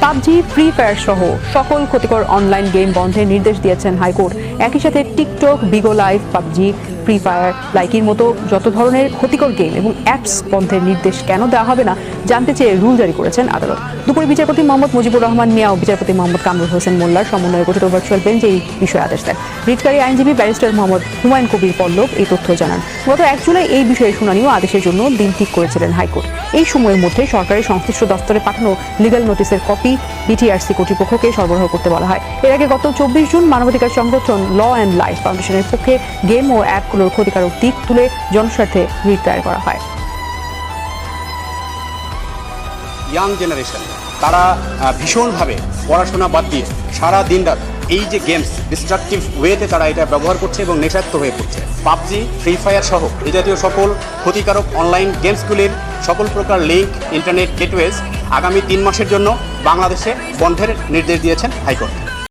PUBG, free fire সহ সকল ক্ষতিকর অনলাইন গেম বন্ধের নির্দেশ দিয়েছেন হাইকোর্ট। একই সাথে TikTok, Bigo live, PUBG, free fire, লাইকির মতো যত ধরনের ক্ষতিকর গেম এবং অ্যাপস বন্ধের নির্দেশ কেন দেওয়া হবে না জানতে চেয়ে রুল জারি করেছেন আদালত। দুপুরে বিচারপতি মোহাম্মদ মুজিবুর রহমান মিয়া ও বিচারপতি মোহাম্মদ কামরুল হোসেন মোল্লার সমন্বয়ে গঠিত ভার্চুয়াল বেঞ্চ এই বিষয়ে আদেশ দেন। রিটকারী আইনজীবী ব্যারিস্টার মোহাম্মদ হুমায়ুন কবির পল্লব এই তথ্য জানান। গত 1 জুলাই এই বিষয়ে শুনানি ও আদেশের জন্য দিন ঠিক করেছিলেন হাইকোর্ট। এই সময়ের মধ্যে সরকারি সংশ্লিষ্ট দপ্তরে পাঠানো লিগ্যাল নোটিসের কপি বিটিআরসি কর্তৃপক্ষকে সরবরাহ করতে বলা হয়। এর আগে গত 24 জুন মানবাধিকার সংগঠন ল অ্যান্ড লাইফ ফাউন্ডেশনের পক্ষে গেম ও অ্যাপগুলোর ক্ষতিকারক দিক তুলে জনস্বার্থে রিট দায়ের করা হয়। ইয়াং জেনারেশন তারা ভীষণভাবে পড়াশোনা বাদ দিয়ে সারা দিন রাত এই যে গেমস ডিস্ট্রাকটিভ ওয়েতে তারা এটা ব্যবহার করছে এবং নেশাক্ত হয়ে পড়ছে। পাবজি, ফ্রি ফায়ার সহ এই জাতীয় সকল ক্ষতিকারক অনলাইন গেমসগুলির সকল প্রকার লিঙ্ক, ইন্টারনেট গেটওয়েজ আগামী 3 মাসের জন্য বাংলাদেশে বন্ধের নির্দেশ দিয়েছেন হাইকোর্ট।